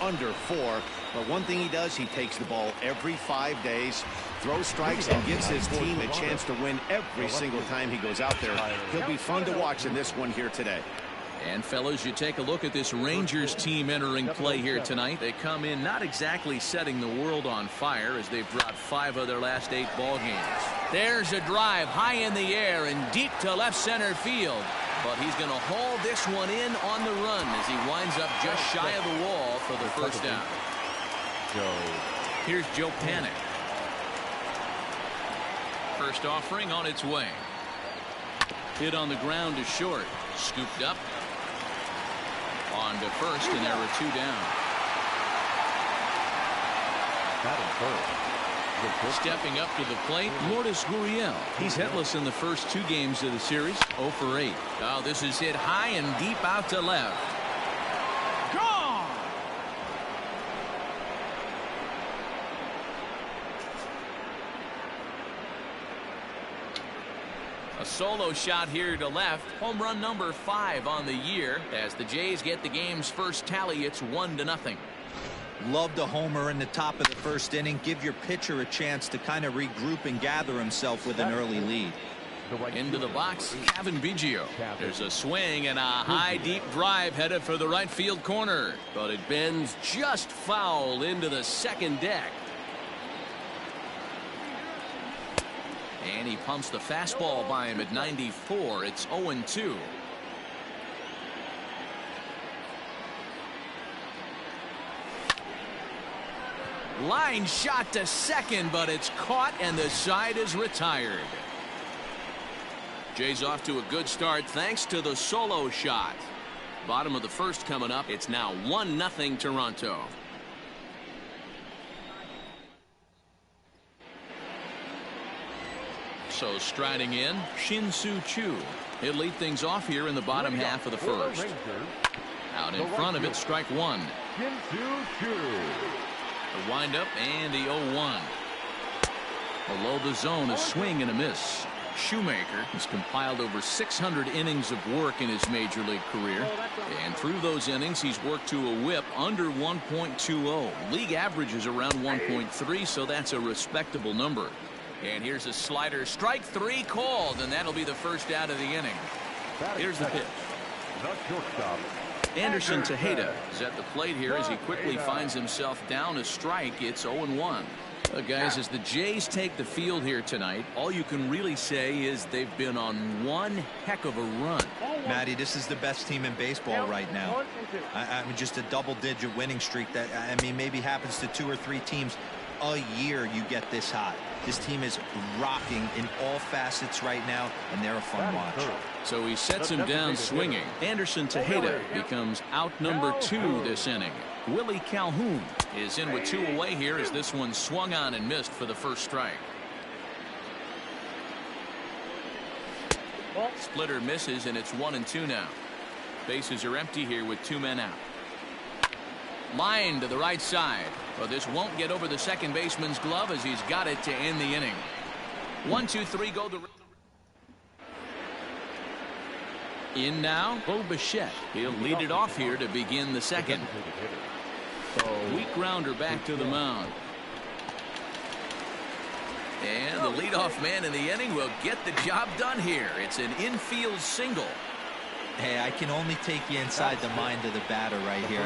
under 4. But one thing he does, he takes the ball every 5 days, throws strikes, and gives his team a chance to win every single time he goes out there. He'll be fun to watch in this one here today. And fellas, you take a look at this Rangers team entering play here tonight. They come in not exactly setting the world on fire, as they've dropped 5 of their last 8 ball games. There's a drive high in the air and deep to left center field. But he's going to haul this one in on the run as he winds up just shy of the wall for the first down. Here's Joe Panik. First offering on its way. Hit on the ground to short. Scooped up. On to first, and there were 2 down. Stepping up to the plate, Lourdes Gurriel. He's hitless in the first 2 games of the series, 0 for 8. Oh, this is hit high and deep out to left. Gone! A solo shot here to left. Home run number 5 on the year. As the Jays get the game's first tally, it's 1-0. Love the homer in the top of the first inning. Give your pitcher a chance to kind of regroup and gather himself with an early lead. Into the box, Kevin Biggio. There's a swing and a high deep drive headed for the right field corner. But it bends just foul into the second deck. And he pumps the fastball by him at 94. It's 0-2. Line shot to second, but it's caught and the side is retired. Jays off to a good start thanks to the solo shot. Bottom of the first coming up. It's now 1-0 Toronto. So striding in, Shin-Soo Choo. He'll lead things off here in the bottom half of the first. Out in front of it, strike 1. The windup and the 0-1. Below the zone, a swing and a miss. Shoemaker has compiled over 600 innings of work in his major league career. And through those innings, he's worked to a whip under 1.20. League average is around 1.3, so that's a respectable number. And here's a slider. Strike 3 called, and that'll be the first out of the inning. Here's the pitch. Anderson Tejeda is at the plate here as he quickly finds himself down a strike. It's 0-1. Guys, as the Jays take the field here tonight, all you can really say is they've been on one heck of a run. Matty, this is the best team in baseball right now. I mean, just a double-digit winning streak that, I mean, maybe happens to 2 or 3 teams a year. You get this hot. This team is rocking in all facets right now, and they're a fun watch. So he sets him down swinging. Anderson Tejeda becomes out number 2 this inning. Willie Calhoun is in with 2 away here as this one swung on and missed for the first strike. Splitter misses, and it's 1-2 now. Bases are empty here with 2 men out. Line to the right side. Well, this won't get over the second baseman's glove as he's got it to end the inning. 1, 2, 3 go the. In now, Bo Bichette. He'll lead it off here to begin the second. Weak grounder back to the mound. And the leadoff man in the inning will get the job done here. It's an infield single. Hey, I can only take you inside the mind of the batter right here.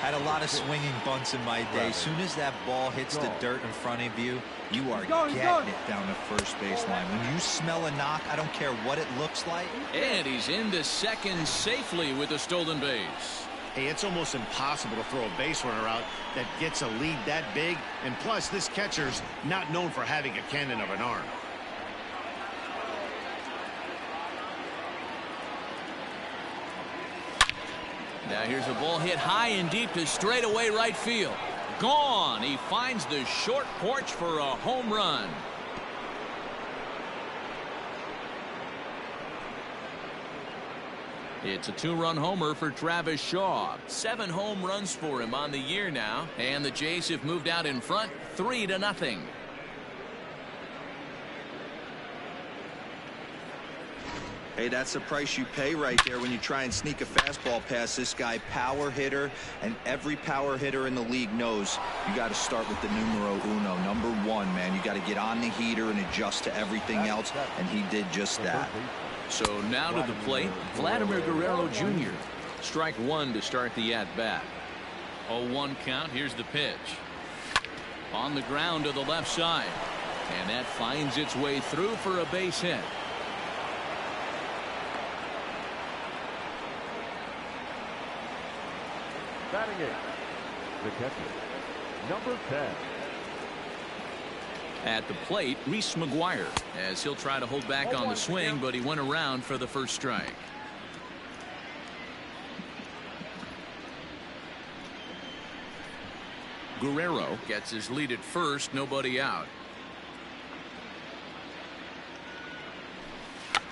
Had a lot of swinging bunts in my day. As soon as that ball hits the dirt in front of you, you are getting it down the first baseline. When you smell a knock, I don't care what it looks like. And he's into second safely with a stolen base. Hey, it's almost impossible to throw a base runner out that gets a lead that big. And plus, this catcher's not known for having a cannon of an arm. Now here's a ball hit high and deep to straightaway right field. Gone. He finds the short porch for a home run. It's a 2-run homer for Travis Shaw. 7 home runs for him on the year now. And the Jays have moved out in front 3-0. Hey, that's the price you pay right there when you try and sneak a fastball past this guy. Power hitter, and every power hitter in the league knows you got to start with the numero uno, number one, man. You got to get on the heater and adjust to everything else, and he did just that. So now to the plate, Vladimir Guerrero Jr. Strike one to start the at-bat. 0-1 count. Here's the pitch. On the ground to the left side. And that finds its way through for a base hit. Batting eighth, the catcher, number 10. At the plate, Reese McGuire, as he'll try to hold back on the swing, but he went around for the first strike. Guerrero gets his lead at first, nobody out.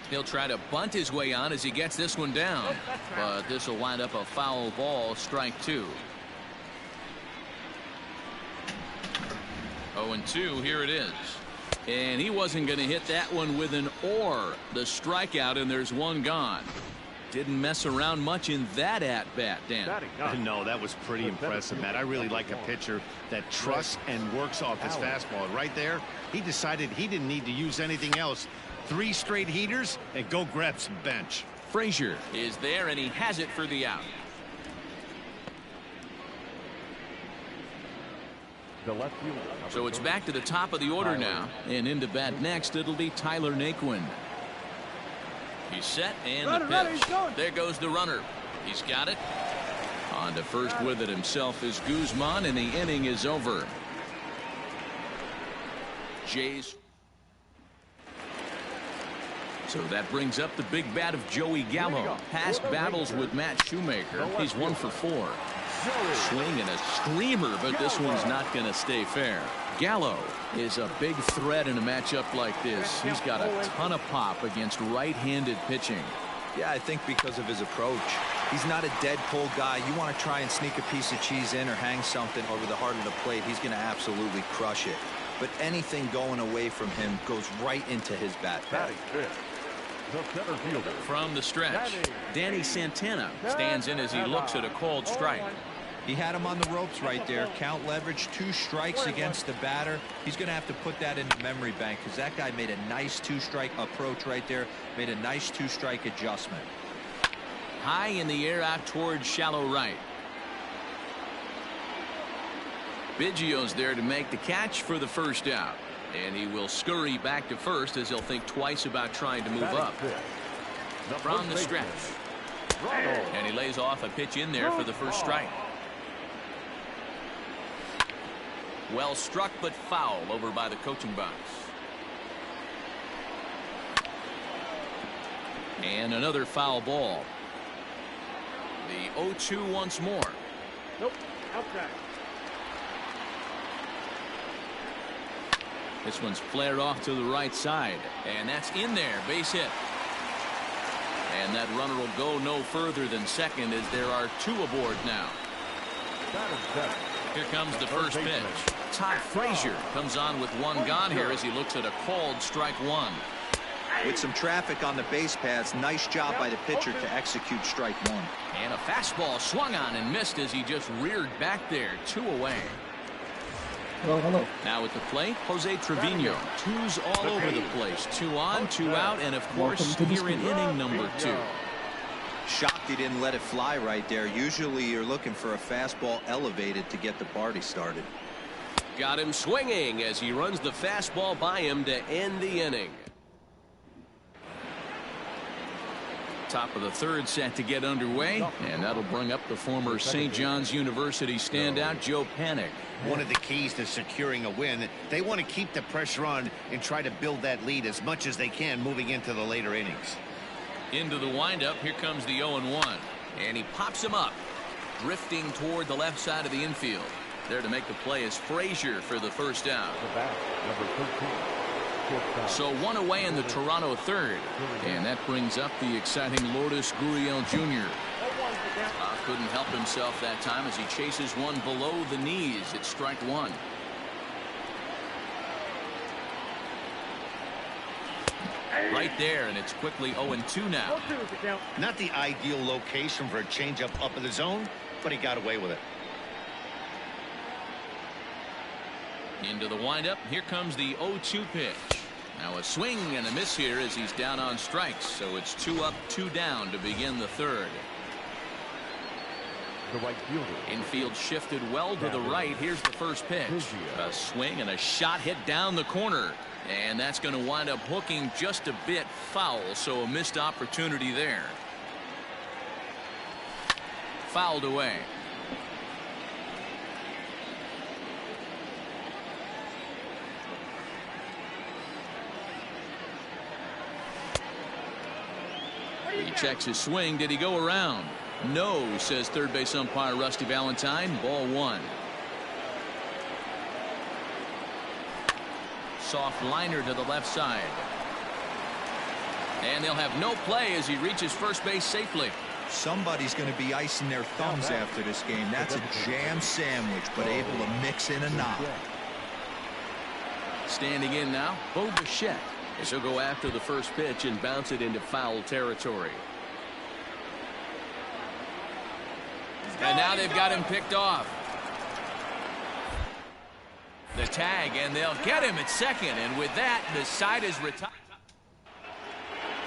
He'll try to bunt his way on as he gets this one down, but this will wind up a foul ball, strike two. 0-2, here it is. And he wasn't going to hit that one with an or. The strikeout, and there's one gone. Didn't mess around much in that at-bat, Dan. No, that was pretty impressive, Matt. I really like a pitcher that trusts and works off his fastball. Right there, he decided he didn't need to use anything else. 3 straight heaters and go grab some bench. Frazier is there, and he has it for the out. The left fielder. So it's back to the top of the order now, and into bat next it'll be Tyler Naquin. He's set, and the pitch. There goes the runner. He's got it. On to first with it himself is Guzman, and the inning is over. Jays. So that brings up the big bat of Joey Gallo. Past battles with Matt Shoemaker. He's 1 for 4. Swing and a screamer, but this one's not going to stay fair. Gallo is a big threat in a matchup like this. He's got a ton of pop against right-handed pitching. Yeah, I think because of his approach. He's not a dead pull guy. You want to try and sneak a piece of cheese in or hang something over the heart of the plate, he's going to absolutely crush it. But anything going away from him goes right into his bat bag. From the stretch, Danny Santana stands in as he looks at a called strike. He had him on the ropes right there. Count leverage, 2 strikes against the batter. He's going to have to put that in the memory bank because that guy made a nice 2-strike approach right there. Made a nice 2-strike adjustment. High in the air out towards shallow right. Biggio's there to make the catch for the first out. And he will scurry back to first as he'll think twice about trying to move up. From the stretch. And he lays off a pitch in there for the first strike. Well struck, but foul over by the coaching box. And another foul ball. The 0-2 once more. Nope. Outside. This one's flared off to the right side, and that's in there. Base hit. And that runner will go no further than second as there are 2 aboard now. Here comes the first pitch. Todd Frazier comes on with 1 gone here as he looks at a called strike 1. With some traffic on the base paths, nice job by the pitcher to execute strike 1. And a fastball swung on and missed as he just reared back there. 2 away. Hello. Now at the plate, Jose Trevino. 2s all over the place. 2 on, 2 out, and of course here in inning number 2. Shocked he didn't let it fly right there. Usually you're looking for a fastball elevated to get the party started. Got him swinging as he runs the fastball by him to end the inning. Top of the 3rd set to get underway, and that'll bring up the former St. John's University standout Joe Panik. One of the keys to securing a win, they want to keep the pressure on and try to build that lead as much as they can moving into the later innings. Into the windup, here comes the 0-1, and he pops him up, drifting toward the left side of the infield. There to make the play is Frazier for the first out. So 1 away in the Toronto 3rd, and that brings up the exciting Lourdes Gurriel Jr. Couldn't help himself that time as he chases one below the knees. It's strike 1. Right there, and it's quickly 0-2 now. Not the ideal location for a changeup up in the zone, but he got away with it. Into the windup. Here comes the 0-2 pitch. Now a swing and a miss here as he's down on strikes. So it's 2 up, 2 down to begin the third. The right fielder. Infield shifted well to the right. Here's the first pitch. A swing and a shot hit down the corner. And that's going to wind up hooking just a bit foul. So a missed opportunity there. Fouled away. He checks his swing. Did he go around? No, says third base umpire Rusty Valentine. Ball 1. Soft liner to the left side. And they'll have no play as he reaches first base safely. Somebody's going to be icing their thumbs after this game. That's a jam sandwich, but able to mix in a knock. Standing in now, Bo Bichette. As he'll go after the first pitch and bounce it into foul territory. And now they've got him picked off. The tag, and they'll get him at second. And with that, the side is retired.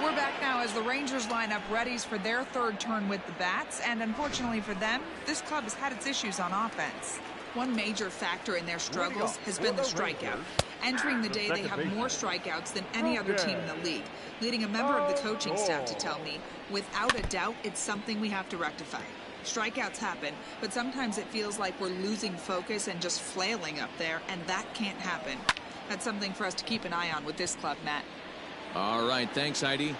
We're back now as the Rangers line up readies for their third turn with the bats. And unfortunately for them, this club has had its issues on offense. One major factor in their struggles has been the strikeout. Entering the day, they have more strikeouts than any other team in the league, leading a member of the coaching staff to tell me, without a doubt, it's something we have to rectify. Strikeouts happen, but sometimes it feels like we're losing focus and just flailing up there, and that can't happen. That's something for us to keep an eye on with this club, Matt. All right, thanks, Heidi.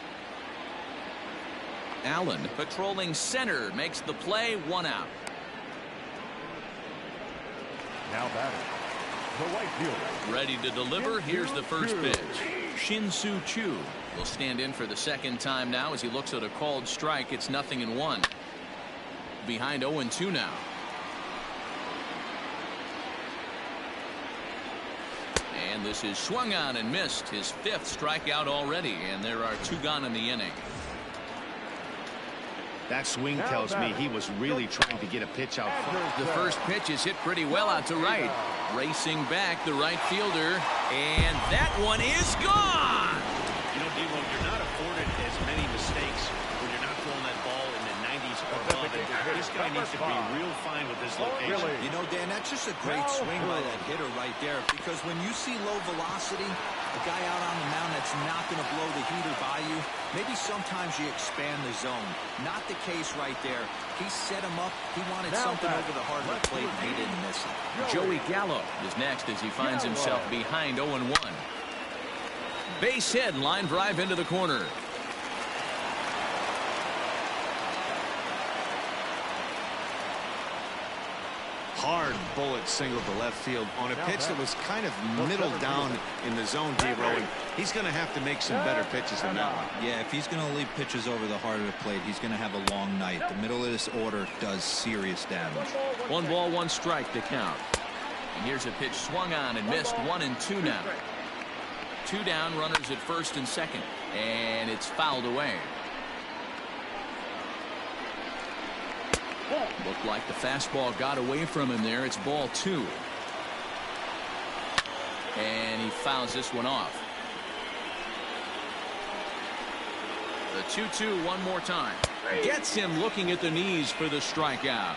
Allen, patrolling center, makes the play, 1 out. Now batting. The right fielder. Ready to deliver. Here's the first pitch. Shin-Soo Choo will stand in for the second time now as he looks at a called strike. It's 0-1. Behind 0-2 now. And this is swung on and missed. His 5th strikeout already, and there are 2 gone in the inning. That swing tells me he was really trying to get a pitch out front. The first pitch is hit pretty well out to right. Racing back, the right fielder, and that one is gone. You know, Demo, you're not afforded as many mistakes when you're not throwing that ball in the 90s or above it. This guy needs to be real fine with this location. You know, Dan, that's just a great swing by that hitter right there, because when you see low velocity, a guy out on the mound that's not going to blow the heater by you, maybe sometimes you expand the zone. Not the case right there. He set him up. He wanted something over the heart of the plate, and he didn't miss it. Joey Gallo is next as he finds himself behind 0-1. Base hit, line drive into the corner. Hard bullet single to left field on a pitch that was kind of middle down in the zone, D-Row, and he's going to have to make some better pitches than that one. Yeah, if he's going to leave pitches over the heart of the plate, he's going to have a long night. The middle of this order does serious damage. 1 ball, 1 strike to count. And here's a pitch swung on and missed. 1-2 now. 2 down, runners at first and second, and it's fouled away. Looked like the fastball got away from him there. It's ball 2. And he fouls this one off. The 2-2 one more time. Gets him looking at the knees for the strikeout.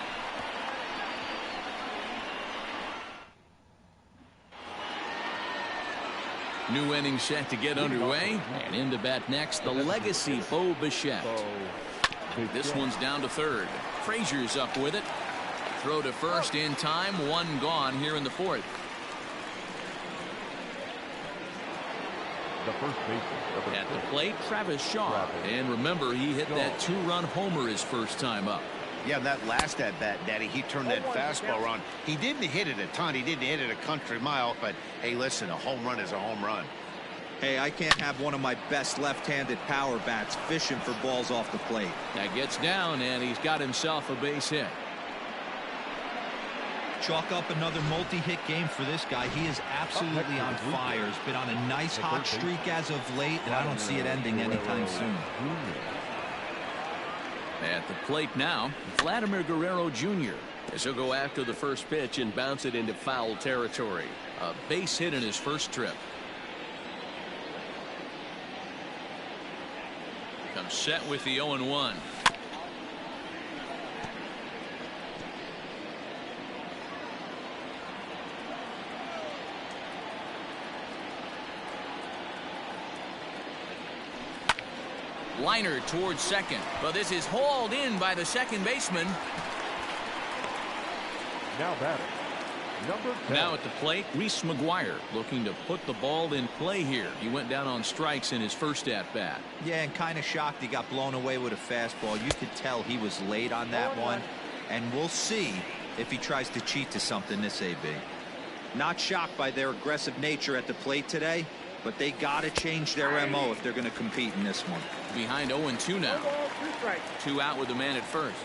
New inning set to get underway. And in to bat next, the legacy Bo Bichette. This one's down to third. Frazier's up with it. Throw to first in time. 1 gone here in the 4th. The first baseman. At the plate, Travis Shaw. And remember, he hit that 2-run homer his first time up. Yeah, that last at-bat, Daddy, he turned that fastball around. He didn't hit it a ton. He didn't hit it a country mile. But, hey, listen, a home run is a home run. Hey, I can't have one of my best left-handed power bats fishing for balls off the plate. That gets down, and he's got himself a base hit. Chalk up another multi-hit game for this guy. He is absolutely on fire. He's been on a nice hot streak as of late, and I don't see it ending anytime soon. At the plate now, Vladimir Guerrero Jr. as he'll go after the first pitch and bounce it into foul territory. A base hit in his first trip. Comes set with the 0-1. Liner towards second, but this is hauled in by the second baseman. Now batting, number 10. Now at the plate, Reese McGuire looking to put the ball in play here. He went down on strikes in his first at-bat. Yeah, and kind of shocked he got blown away with a fastball. You could tell he was late on that one, and we'll see if he tries to cheat to something this AB. Not shocked by their aggressive nature at the plate today, but they got to change their MO if they're going to compete in this one. Behind 0-2 now. 2 out with the man at first.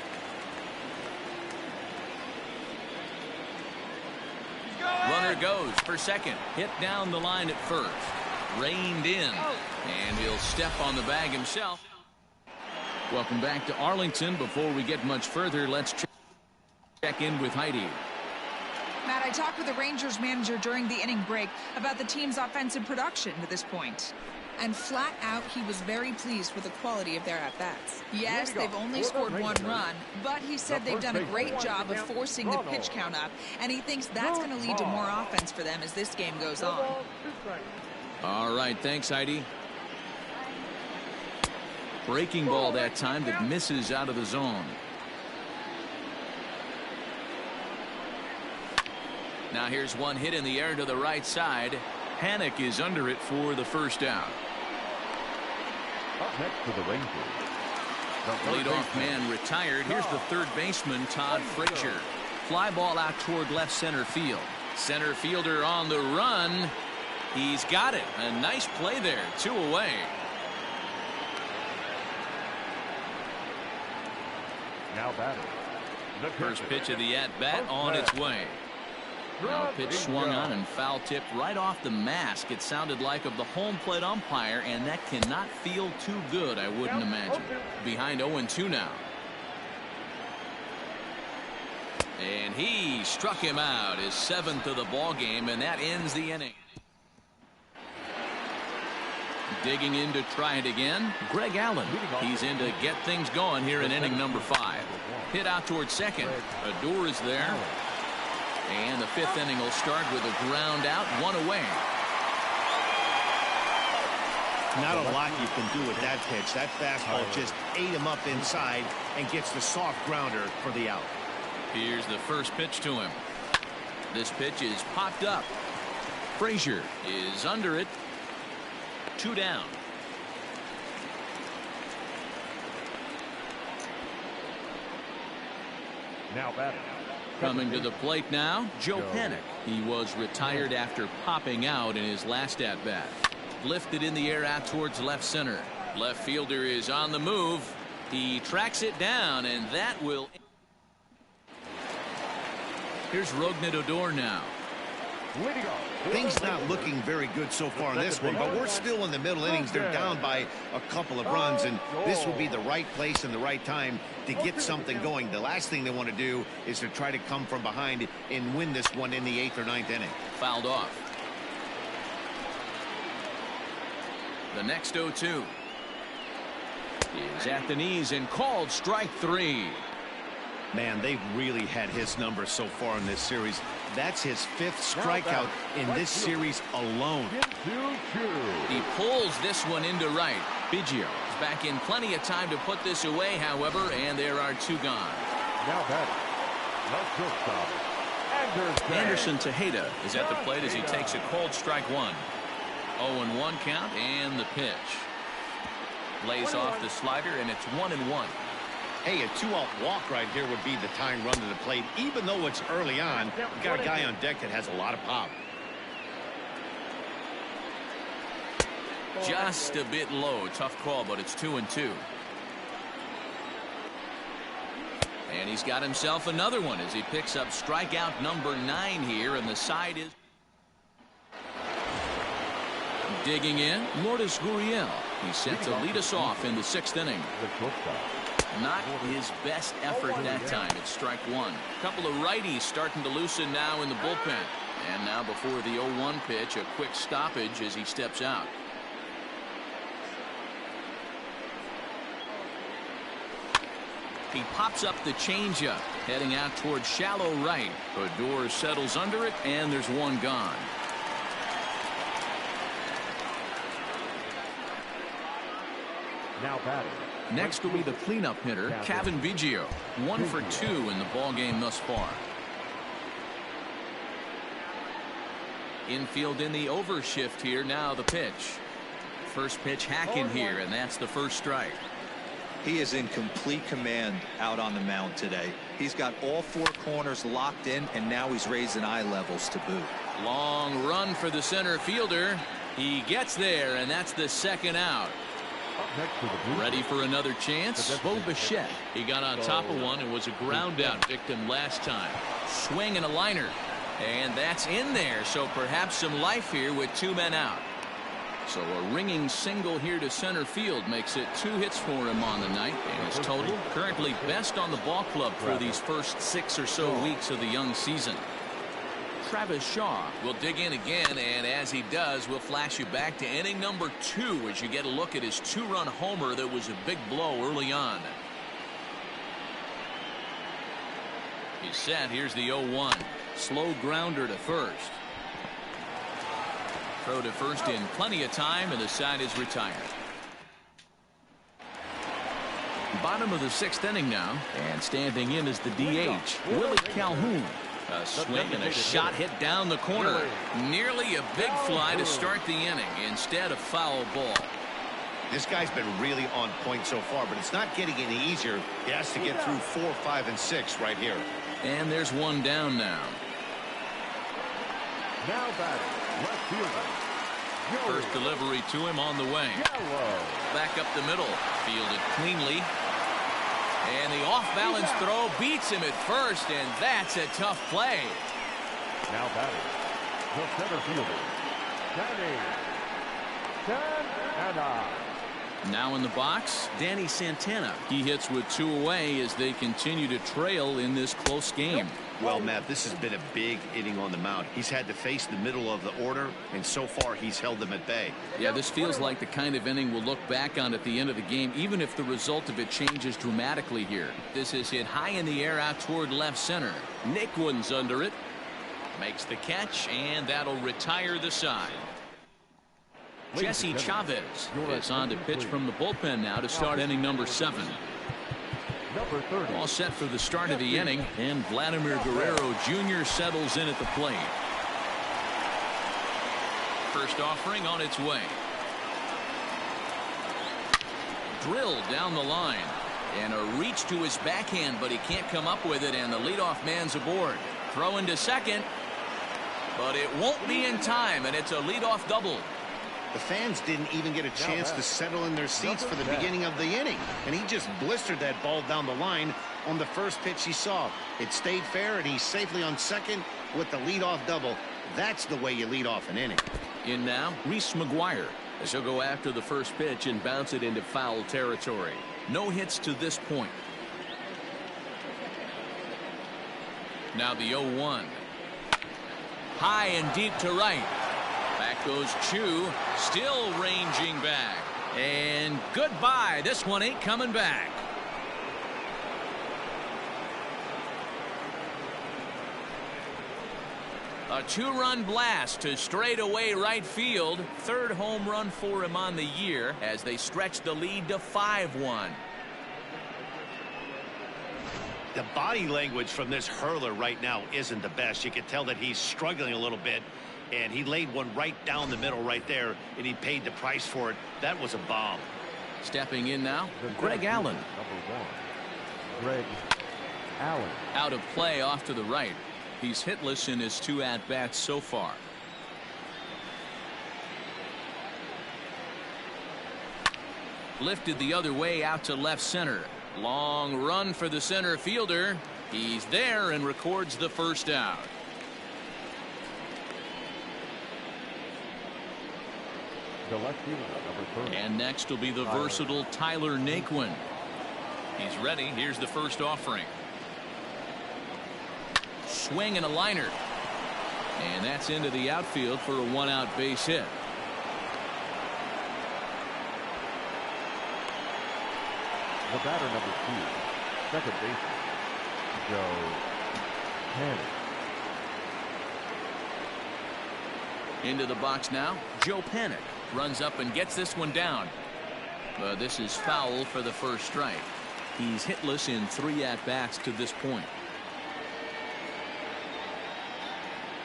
Runner goes for second. Hit down the line at first. Reined in. And he'll step on the bag himself. Welcome back to Arlington. Before we get much further, let's check in with Heidi. Matt, I talked with the Rangers manager during the inning break about the team's offensive production to this point. And flat out, he was very pleased with the quality of their at-bats. Yes, they've only scored 1 run, but he said they've done a great job of forcing the pitch count up, and he thinks that's going to lead to more offense for them as this game goes on. All right, thanks, Heidi. Breaking ball that time that misses out of the zone. Now here's one hit in the air to the right side. Hannock is under it for the first out. Up next for the Rangers, Leadoff man retired. Here's the third baseman, Todd Frazier. Fly ball out toward left center field. Center fielder on the run. He's got it. A nice play there. 2 away. now batting. The First pitch of the at-bat on its way. Now pitch swung on and foul tipped right off the mask. It sounded like of the home plate umpire, and that cannot feel too good, I wouldn't imagine. Behind 0-2 now. And he struck him out, his 7th of the ball game, and that ends the inning. Digging in to try it again, Greg Allen. He's in to get things going here in inning number 5. Hit out towards second. Adore is there. And the 5th inning will start with a ground out, 1 away. Not a lot you can do with that pitch. That fastball just ate him up inside and gets the soft grounder for the out. Here's the first pitch to him. This pitch is popped up. Frazier is under it. 2 down. Now batting. Coming to the plate now, Joe Panik. He was retired after popping out in his last at-bat. Lifted in the air out towards left center. Left fielder is on the move. He tracks it down, and that will... Here's Rougned Odor now. Things not looking very good so far in this one, but we're still in the middle innings. They're down by a couple of runs, and this would be the right place and the right time to get something going. The last thing they want to do is to try to come from behind and win this one in the 8th or 9th inning. Fouled off. The next 0-2 is at the knees and called strike 3. Man, they've really had his number so far in this series. That's his 5th strikeout in this series alone. He pulls this one into right. Biggio is back in plenty of time to put this away, however, and there are 2 gone. Now batting. Anderson Tejeda is at the plate as he takes a cold strike 1. 0-1 count and the pitch. Lays off the slider, and it's 1-1. Hey, a 2-out walk right here would be the tying run to the plate. Even though it's early on, you got a guy on deck that has a lot of pop. Just a bit low. Tough call, but it's 2-2. And he's got himself another one as he picks up strikeout number 9 here, and the side is digging in. Lourdes Gurriel. He's set to lead us off in the 6th inning. Not his best effort that time. It's strike 1. A couple of righties starting to loosen now in the bullpen. And now before the 0-1 pitch, a quick stoppage as he steps out. He pops up the changeup, heading out towards shallow right. Odor settles under it, and there's one gone. Now batting. Next will be the cleanup hitter, Cavan Biggio. 1 for 2 in the ballgame thus far. Infield in the overshift here. Now the pitch. First pitch hacking here, and that's the first strike. He is in complete command out on the mound today. He's got all 4 corners locked in, and now he's raising eye levels to boot. Long run for the center fielder. He gets there, and that's the 2nd out. Ready for another chance. Bo Bichette. He got on top of one and was a ground out victim last time. Swing and a liner. And that's in there, so perhaps some life here with 2 men out. So a ringing single here to center field makes it 2 hits for him on the night, and his total currently best on the ball club for these first 6 or so weeks of the young season. Travis Shaw will dig in again, and as he does, we'll flash you back to inning number 2 as you get a look at his 2-run homer that was a big blow early on. He's set. Here's the 0-1. Slow grounder to first. Throw to first in plenty of time, and the side is retired. Bottom of the 6th inning now, and standing in is the DH, Willie Calhoun. A swing and a shot hit down the corner. Nearly a big fly to start the inning. Instead, a foul ball. This guy's been really on point so far, but it's not getting any easier. He has to get through 4, 5, and 6 right here. And there's one down now. Now batting, left fielder. First delivery to him on the way. Gallo. Back up the middle. Fielded cleanly. And the off-balance throw beats him at first, and that's a tough play. Now batting, the center fielder. Now in the box, Danny Santana. He hits with 2 away as they continue to trail in this close game. Well, Matt, this has been a big inning on the mound. He's had to face the middle of the order, and so far he's held them at bay. Yeah, this feels like the kind of inning we'll look back on at the end of the game, even if the result of it changes dramatically here. This is hit high in the air out toward left center. Naquin's under it. Makes the catch, and that'll retire the side. Jesse Chavez is on to pitch from the bullpen now to start inning number 7. All set for the start of the inning, and Vladimir Guerrero Jr. settles in at the plate. First offering on its way. Drilled down the line, and a reach to his backhand, but he can't come up with it, and the leadoff man's aboard. Throw into second, but it won't be in time, and it's a leadoff double. The fans didn't even get a chance to settle in their seats for the beginning of the inning, and he just blistered that ball down the line on the first pitch he saw. It stayed fair, and he's safely on second with the leadoff double. That's the way you lead off an inning. In now, Reese McGuire, as he'll go after the first pitch and bounce it into foul territory. No hits to this point. Now the 0-1. High and deep to right. Back goes Chu, still ranging back. And goodbye. This one ain't coming back. A 2-run blast to straightaway right field. 3rd home run for him on the year as they stretch the lead to 5-1. The body language from this hurler right now isn't the best. You can tell that he's struggling a little bit, and he laid one right down the middle right there, and he paid the price for it. That was a bomb. Stepping in now, Greg Allen. Greg Allen. Out of play off to the right. He's hitless in his 2 at-bats so far. Lifted the other way out to left center. Long run for the center fielder. He's there and records the first out. The left fielder, number 30. And next will be the versatile Tyler Naquin. He's ready. Here's the first offering. Swing and a liner. And that's into the outfield for a one-out base hit. The batter, number 2, second baseman, Joe Panic. Into the box now. Joe Panic runs up and gets this one down. But this is foul for the first strike. He's hitless in 3 at-bats to this point.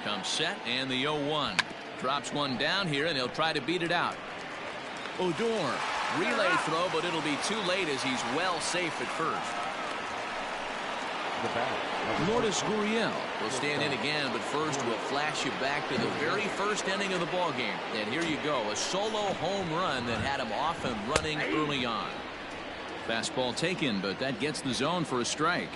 Comes set and the 0-1. Drops one down here and he'll try to beat it out. Odor. Relay throw, but it'll be too late as he's well safe at first. The batter, Lourdes Gurriel will stand in again, but first we'll flash you back to the very first inning of the ball game. And here you go, a solo home run that had him off and running early on. Fastball taken, but that gets the zone for a strike.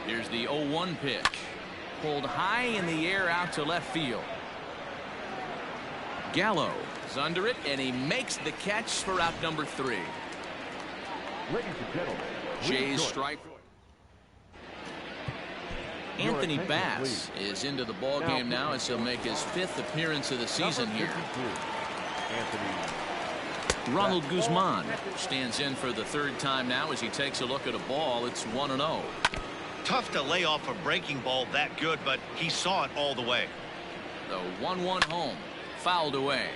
Here's the 0-1 pitch. Pulled high in the air out to left field. Gallo is under it, and he makes the catch for out number 3. Ladies and gentlemen, Jay's strike. Anthony Bass is into the ball game now as he'll make his 5th appearance of the season here. Ronald Guzman stands in for the 3rd time now as he takes a look at a ball. It's 1-0. Tough to lay off a breaking ball that good, but he saw it all the way. The 1-1 home. Fouled away.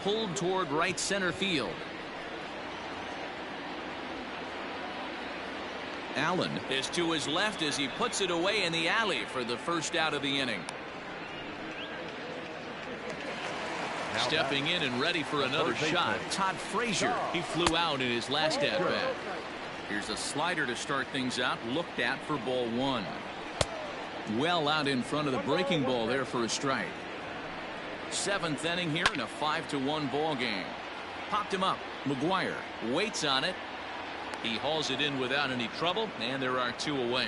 Pulled toward right center field. Allen is to his left as he puts it away in the alley for the first out of the inning. Stepping in and ready for another shot, Todd Frazier. He flew out in his last at-bat. Here's a slider to start things out, looked at for ball 1. Well out in front of the breaking ball there for a strike. 7th inning here in a 5-1 ball game. Popped him up. McGuire waits on it. He hauls it in without any trouble, and there are 2 away.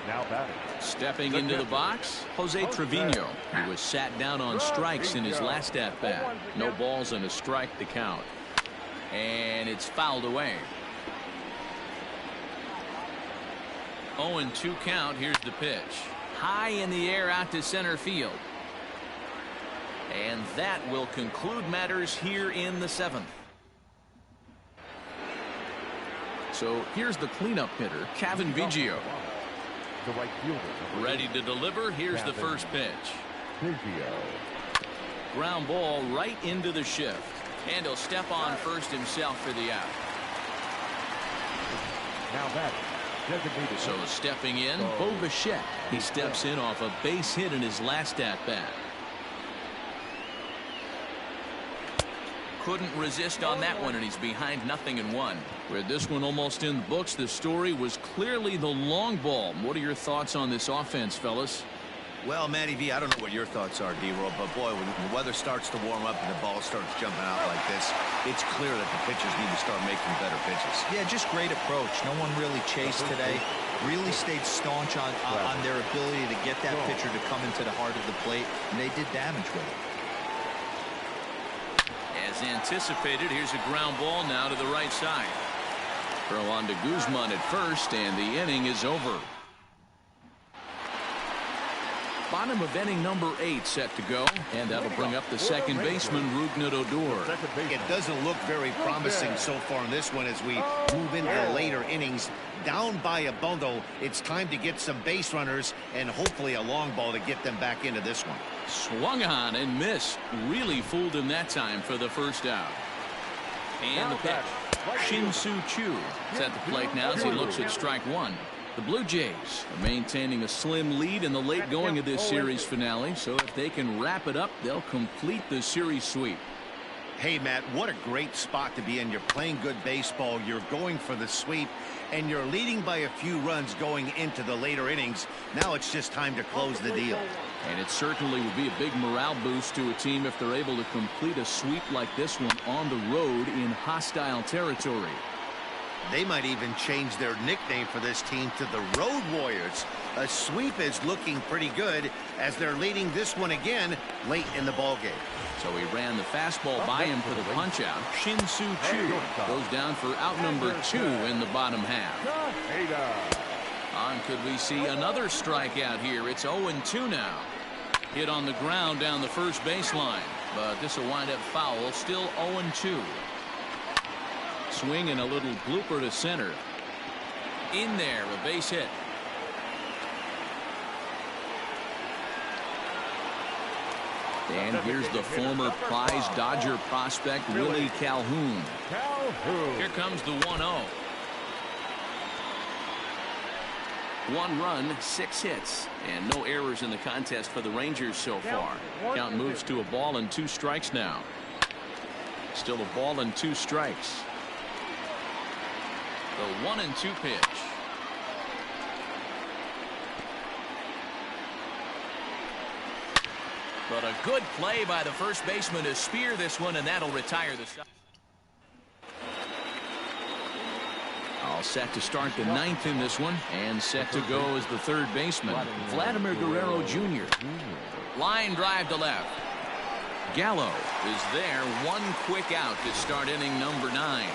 Now batting. Stepping into the box, Jose Trevino. He was sat down on strikes in his last at-bat. No balls and a strike to count. And it's fouled away. 0-2 count. Here's the pitch. High in the air out to center field. And that will conclude matters here in the 7th. So here's the cleanup hitter, Cavan Biggio. The right fielder. Ready to deliver. Here's the first pitch. Biggio. Ground ball right into the shift. And he'll step on first himself for the out. Now batting. Designated. So stepping in, Bo Bichette. He steps in off a base hit in his last at-bat. Couldn't resist on that one, and he's behind 0-1. With this one almost in the books, the story was clearly the long ball. What are your thoughts on this offense, fellas? Well, Matty V, I don't know what your thoughts are, D-Roll, but boy, when the weather starts to warm up and the ball starts jumping out like this, it's clear that the pitchers need to start making better pitches. Yeah, just great approach. No one really chased today. Really stayed staunch on their ability to get that pitcher to come into the heart of the plate, and they did damage with it. As anticipated, here's a ground ball now to the right side. Throw on to Guzman at first, and the inning is over. Bottom of inning number 8 set to go, and that'll bring up the second baseman, Rougned Odor. It doesn't look very promising so far in this one as we move into the later innings. Down by a bundle, it's time to get some base runners and hopefully a long ball to get them back into this one. Swung on and missed. Really fooled him that time for the first out. And the pitch. Shin-Soo Choo is at the plate now as he looks at strike 1. The Blue Jays are maintaining a slim lead in the late going of this series finale, so if they can wrap it up, they'll complete the series sweep. Hey, Matt, what a great spot to be in. You're playing good baseball. You're going for the sweep. and you're leading by a few runs going into the later innings. Now it's just time to close the deal. And it certainly would be a big morale boost to a team if they're able to complete a sweep like this one on the road in hostile territory. They might even change their nickname for this team to the Road Warriors. A sweep is looking pretty good as they're leading this one again late in the ballgame. So he ran the fastball by him for the punch-out. Shin-Soo Choo goes down for out number 2 in the bottom half. Could we see another strikeout here? It's 0-2 now. Hit on the ground down the first baseline, but this will wind up foul. Still 0-2. Swing and a little blooper to center. In there, a base hit. And here's the former prize Dodger prospect, Willie Calhoun. Here comes the 1-0. 1 run, 6 hits, and no errors in the contest for the Rangers so far. Count moves to a ball and 2 strikes now. Still a ball and 2 strikes. The 1-2 pitch. But a good play by the first baseman to spear this one, and that'll retire the side. All set to start the 9th in this one, and set to go as the third baseman, Vladimir Guerrero Jr. Line drive to left. Gallo is there. 1 quick out to start inning number 9.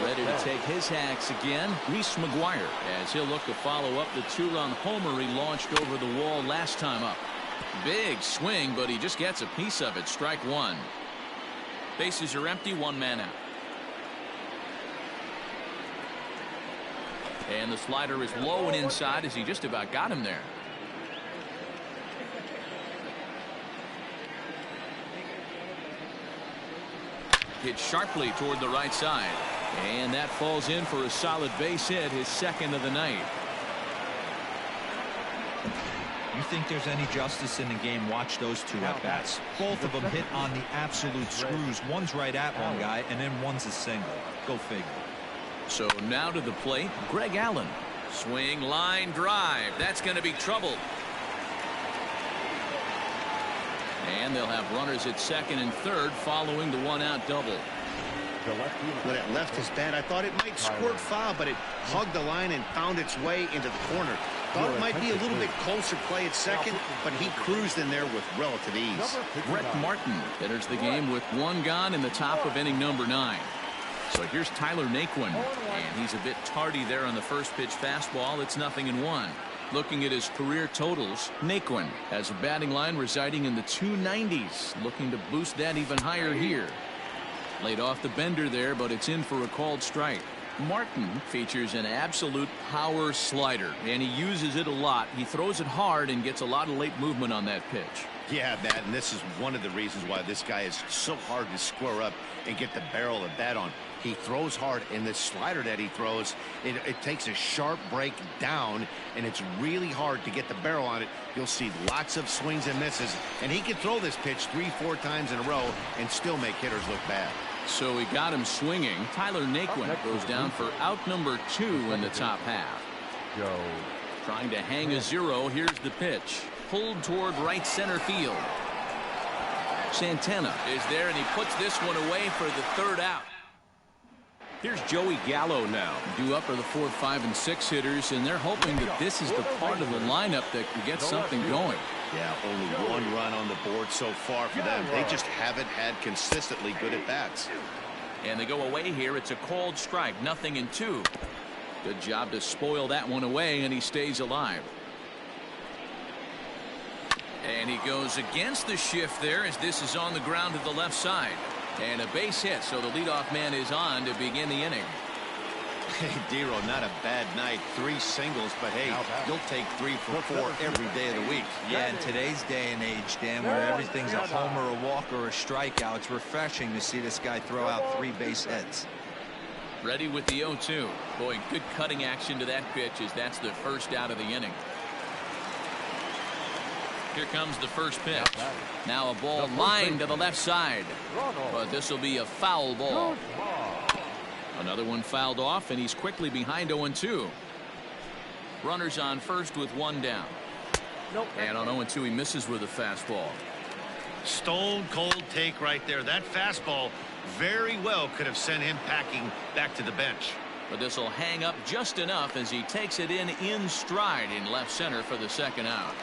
Ready to take his hacks again, Reese McGuire, as he'll look to follow up the 2-run homer he launched over the wall last time up. Big swing, but he just gets a piece of it. Strike 1. Bases are empty, 1 man out. And the slider is low and inside as he just about got him there. Hit sharply toward the right side. And that falls in for a solid base hit, his 2nd of the night. You think there's any justice in the game? Watch those 2 at-bats. Both of them hit on the absolute screws. One's right at one guy, and then one's a single. Go figure. So now to the plate, Greg Allen. Swing, line drive. That's going to be trouble. And they'll have runners at 2nd and 3rd following the 1-out double. When it left his bat, I thought it might squirt foul, but it hugged the line and found its way into the corner. Thought it might be a little bit closer play at 2nd, but he cruised in there with relative ease. Brett Martin enters the game with 1 gone in the top of inning number 9. So here's Tyler Naquin, and he's a bit tardy there on the first pitch fastball. It's 0-1. Looking at his career totals, Naquin has a batting line residing in the 290s, looking to boost that even higher here. Laid off the bender there, but it's in for a called strike. Martin features an absolute power slider, and he uses it a lot. He throws it hard and gets a lot of late movement on that pitch. Yeah, Matt, and this is one of the reasons why this guy is so hard to square up and get the barrel of the bat on. He throws hard, and the slider that he throws, it takes a sharp break down, and it's really hard to get the barrel on it. You'll see lots of swings and misses, and he can throw this pitch 3-4 times in a row and still make hitters look bad. So he got him swinging. Tyler Naquin goes down for out number 2 in the top half. Trying to hang a 0. Here's the pitch. Pulled toward right center field. Santana is there, and he puts this one away for the 3rd out. Here's Joey Gallo now. Due up are the 4, 5, and 6 hitters, and they're hoping that this is the part of the lineup that can get something going. Yeah, only 1 run on the board so far for them. They just haven't had consistently good at-bats. And they go away here. It's a called strike, 0-2. Good job to spoil that one away, and he stays alive. And he goes against the shift there as this is on the ground to the left side. And a base hit, so the leadoff man is on to begin the inning. Hey, Dero, not a bad night. 3 singles, but hey, you'll take 3 for 4 every day of the week. Yeah, in today's day and age, Dan, where everything's a homer, a walk, or a strikeout, it's refreshing to see this guy throw out 3 base hits. Ready with the 0-2. Boy, good cutting action to that pitch as that's the first out of the inning. Here comes the first pitch. Now a ball lined to the left side. But this will be a foul ball. Another one fouled off, and he's quickly behind 0-2. Runners on first with one down. And on 0-2, he misses with a fastball. Stone cold take right there. That fastball very well could have sent him packing back to the bench. But this will hang up just enough as he takes it in stride in left center for the second out.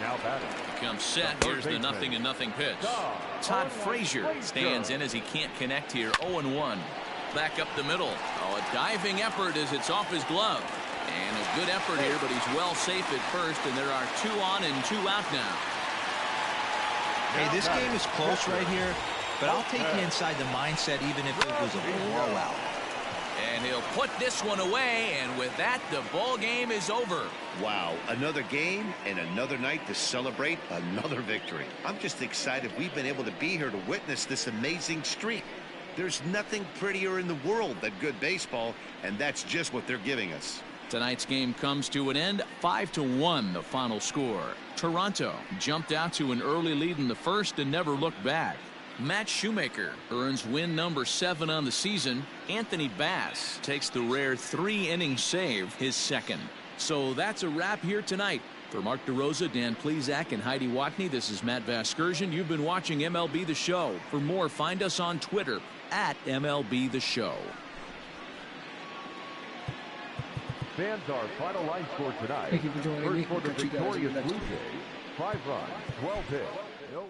Now batting. Comes set. Here's the 0-0 pitch. Todd Frazier stands in as he can't connect here. 0-1. Back up the middle. Oh, a diving effort as it's off his glove. And a good effort here, but he's well safe at first, and there are 2 on and 2 out now. Hey, this game is close right here, but I'll take you inside the mindset even if it was a blowout. And he'll put this one away, and with that, the ball game is over. Wow, another game and another night to celebrate another victory. I'm just excited we've been able to be here to witness this amazing streak. There's nothing prettier in the world than good baseball, and that's just what they're giving us. Tonight's game comes to an end, 5-1 the final score. Toronto jumped out to an early lead in the first and never looked back. Matt Shoemaker earns win number 7 on the season. Anthony Bass takes the rare 3-inning save, his second. So that's a wrap here tonight. For Mark DeRosa, Dan Plesac, and Heidi Watney, this is Matt Vasgersian. You've been watching MLB The Show. For more, find us on Twitter at MLB The Show. Fans, our final line score tonight. Thank you for joining me. First for the Catch you guys in the victorious next Blue one. Jays, 5 runs, 12 hits. No